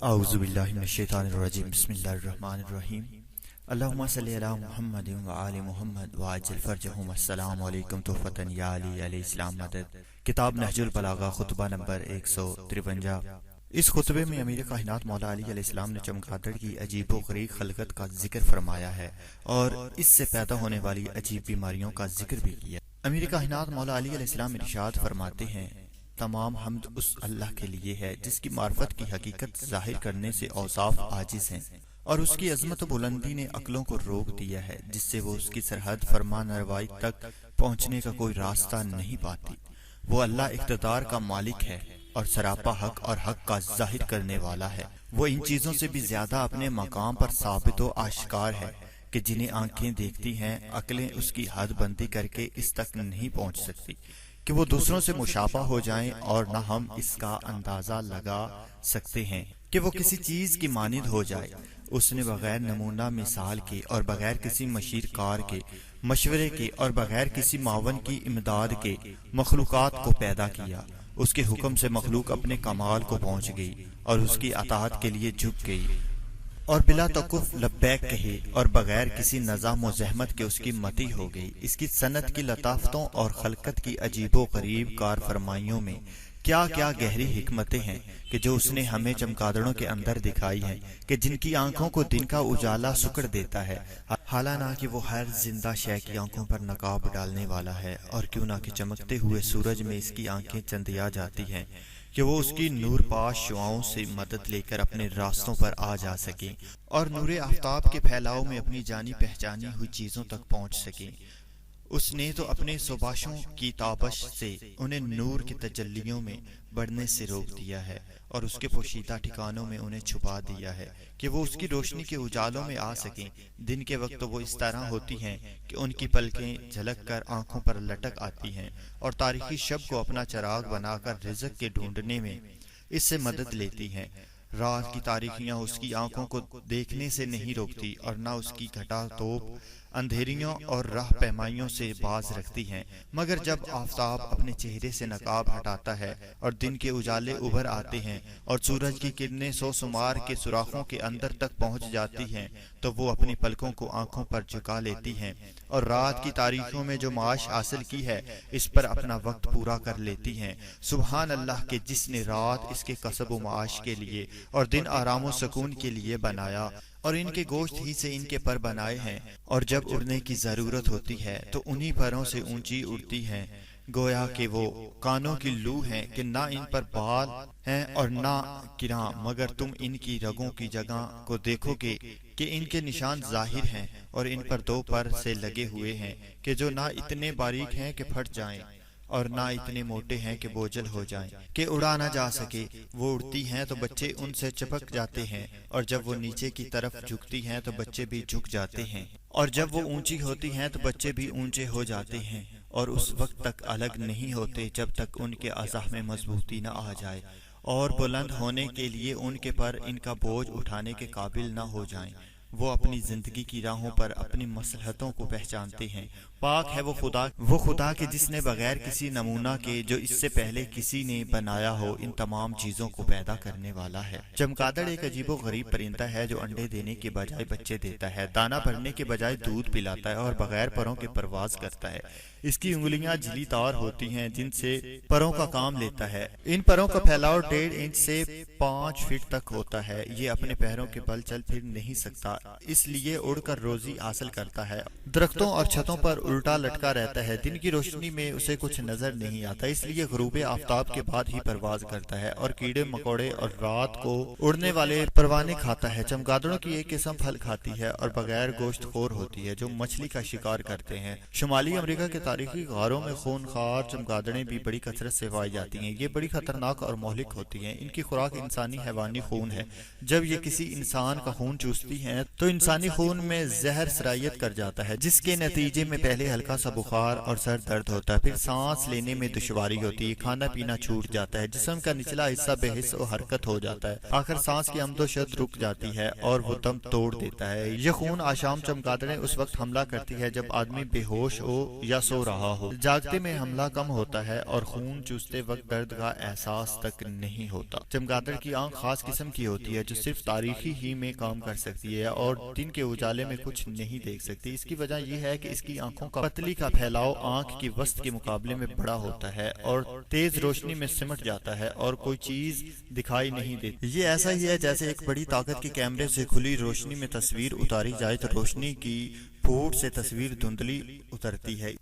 اعوذ باللہ من الشیطان الرجیم بسم اللہ الرحمن الرحیم اللہم صلی علی محمد و آل محمد وعجل فرجہم السلام علیکم تحفتن یا علی علیہ السلام مدد۔ کتاب نہج البلاغہ خطبہ نمبر 153۔ اس خطبے میں امیر کائنات مولا علی علیہ السلام نے چمگادڑ کی عجیب و غریب خلقت کا ذکر فرمایا ہے اور اس سے پیدا ہونے والی عجیب بیماریوں کا ذکر بھی کیا۔ امیر کائنات مولا علی علیہ السلام ارشاد فرماتے ہیں، تمام حمد اس اللہ کے لیے ہے جس کی معرفت کی حقیقت ظاہر کرنے سے اوصاف عاجز ہیں، اور اس کی عظمت و بلندی نے عقلوں کو روک دیا ہے جس سے وہ اس کی سرحد فرمان روائی تک پہنچنے کا کوئی راستہ نہیں پاتی۔ وہ اللہ اقتدار کا مالک ہے اور سراپا حق اور حق کا ظاہر کرنے والا ہے۔ وہ ان چیزوں سے بھی زیادہ اپنے مقام پر ثابت و آشکار ہے کہ جنہیں آنکھیں دیکھتی ہیں، عقلیں اس کی حد بندی کر کے اس تک نہیں پہنچ سکتی کہ وہ دوسروں سے مشابہ ہو جائیں، اور نہ ہم اس کا اندازہ لگا سکتے ہیں کہ وہ کسی چیز کی مانند ہو جائے۔ اس نے بغیر نمونہ مثال کے اور بغیر کسی مشیر کار کے مشورے کے اور بغیر کسی معاون کی امداد کے مخلوقات کو پیدا کیا۔ اس کے حکم سے مخلوق اپنے کمال کو پہنچ گئی اور اس کی اطاعت کے لیے جھک گئی اور بلا توقف لبیک کہے، اور بغیر کسی نظام و زحمت کے اس کی متی ہو گئی۔ اس کی صنعت کی لطافتوں اور خلقت کی عجیب و غریب کار فرمائیوں میں کیا کیا گہری حکمتیں ہیں کہ جو اس نے ہمیں چمگادڑوں کے اندر دکھائی ہیں، کہ جن کی آنکھوں کو دن کا اجالا سکڑ دیتا ہے، حالانہ وہ ہر زندہ شے کی آنکھوں پر نقاب ڈالنے والا ہے، اور کیوں نہ کہ چمکتے ہوئے سورج میں اس کی آنکھیں چندیا جاتی ہیں کہ وہ اس کی نور پاش شعاؤں سے مدد لے کر اپنے راستوں پر آ جا سکیں اور نور آفتاب کے پھیلاؤ میں اپنی جانی پہچانی ہوئی چیزوں تک پہنچ سکیں۔ اس نے تو اپنے سباشوں کی تابش سے انہیں نور کی تجلیوں میں بڑھنے سے روک دیا ہے، اور اس کے پوشیدہ ٹھکانوں میں انہیں چھپا دیا ہے کہ وہ اس کی روشنی کے اجالوں میں آ سکیں۔ دن کے وقت وہ اس طرح ہوتی ہیں کہ ان کی پلکیں جھلک کر آنکھوں پر لٹک آتی ہیں، اور تاریخی شب کو اپنا چراغ بنا کر رزق کے ڈھونڈنے میں اس سے مدد لیتی ہیں۔ رات کی تاریخیاں اس کی آنکھوں کو دیکھنے سے نہیں روکتی، اور نہ اس کی گھٹا توپ اندھیریوں اور راہ پیمائیوں سے باز رکھتی ہیں، مگر جب آفتاب اپنے چہرے سے نقاب ہٹاتا ہے اور دن کے اجالے ابھر آتے ہیں اور سورج کی کرنیں سو سمار کے سوراخوں کے اندر تک پہنچ جاتی ہیں، تو وہ اپنی پلکوں کو آنکھوں پر جھکا لیتی ہیں اور رات کی تاریخیوں میں جو معاش حاصل کی ہے اس پر اپنا وقت پورا کر لیتی ہیں۔ سبحان اللہ کہ جس نے رات اس کے کسب و معاش کے لیے اور دن آرام و سکون کے لیے بنایا، اور ان کے گوشت ہی سے ان کے پر بنائے ہیں، اور جب اڑنے کی ضرورت ہوتی ہے تو انہی پروں سے اونچی اڑتی ہیں، گویا کہ وہ کانوں کی لو ہیں کہ نہ ان پر بال ہیں اور نہ گراں، مگر تم ان کی رگوں کی جگہ کو دیکھو گے کہ ان کے نشان ظاہر ہیں، اور ان پر دو پر سے لگے ہوئے ہیں کہ جو نہ اتنے باریک ہیں کہ پھٹ جائیں اور نہ اتنے موٹے ہیں کہ بوجھل ہو جائیں کہ اڑا نہ جا سکے۔ وہ اڑتی ہیں تو بچے ان سے چپک جاتے ہیں، اور جب وہ نیچے کی طرف جھکتی ہیں تو بچے بھی جھک جاتے ہیں، اور جب وہ اونچی ہوتی ہیں تو بچے بھی اونچے ہو جاتے ہیں، اور اس وقت تک الگ نہیں ہوتے جب تک ان کے اعضاء میں مضبوطی نہ آ جائے، اور بلند ہونے کے لیے ان کے پر ان کا بوجھ اٹھانے کے قابل نہ ہو جائیں۔ وہ اپنی زندگی کی راہوں پر اپنی مصلحتوں کو پہچانتے ہیں۔ پاک ہے وہ خدا کہ جس نے بغیر کسی نمونہ کے جو اس سے پہلے کسی نے بنایا ہو ان تمام چیزوں کو پیدا کرنے والا ہے۔ چمگادڑ ایک عجیب و غریب پرندہ ہے جو انڈے دینے کے بجائے بچے دیتا ہے، دانہ بھرنے کے بجائے دودھ پلاتا ہے، اور بغیر پروں کے پرواز کرتا ہے۔ اس کی انگلیاں جھلی تار ہوتی ہیں جن سے پروں کا کام لیتا ہے۔ ان پروں کا پھیلاؤ 1.5 انچ سے 5 فٹ تک ہوتا ہے۔ یہ اپنے پیروں کے بل چل پھر نہیں سکتا، اس لیے اڑ کر روزی حاصل کرتا ہے۔ درختوں اور چھتوں پر الٹا لٹکا رہتا ہے، دن کی روشنی میں اسے کچھ نظر نہیں آتا، اس لیے غروب آفتاب کے بعد ہی پرواز کرتا ہے، اور کیڑے مکوڑے اور رات کو اڑنے والے پروانے کھاتا ہے۔ چمگادڑوں کی ایک قسم پھل کھاتی ہے اور بغیر گوشت خور ہوتی ہے جو مچھلی کا شکار کرتے ہیں۔ شمالی امریکہ کے تاریخی غاروں میں خونخوار چمگادڑیں بھی بڑی کثرت سے پائی جاتی ہیں۔ یہ بڑی خطرناک اور مہلک ہوتی ہیں۔ ان کی خوراک انسانی حیوانی خون ہے۔ جب یہ کسی انسان کا خون چوستی ہیں تو انسانی خون میں زہر سرایت کر جاتا ہے، جس کے نتیجے میں پہلے ہلکا سا بخار اور سر درد ہوتا ہے، پھر سانس لینے میں دشواری ہوتی ہے، کھانا پینا چھوٹ جاتا ہے، جسم کا نچلا حصہ بے حس و حرکت ہو جاتا ہے، آخر سانس کی آمد و شد رک جاتی ہے اور وہ دم توڑ دیتا ہے۔ یہ خون آشام چمگادڑیں اس وقت حملہ کرتی ہے جب آدمی بے ہوش ہو یا سو رہا ہو۔ جاگتے میں حملہ کم ہوتا ہے اور خون چوستے وقت درد کا احساس تک نہیں ہوتا۔ چمگادڑ کی آنکھ خاص قسم کی ہوتی ہے جو صرف تاریکی ہی میں کام کر سکتی ہے اور دن کے اجالے میں کچھ نہیں دیکھ سکتی۔ اس کی وجہ یہ ہے کہ اس کی آنکھوں کا پتلی کا پھیلاؤ آنکھ کی وسط کے مقابلے میں بڑا ہوتا ہے اور تیز روشنی میں سمٹ جاتا ہے اور کوئی چیز دکھائی نہیں دیتی۔ یہ ایسا ہی ہے جیسے ایک بڑی طاقت کے کیمرے سے کھلی روشنی میں تصویر اتاری جائے تو روشنی کی پھوٹ سے تصویر دھندلی اترتی ہے۔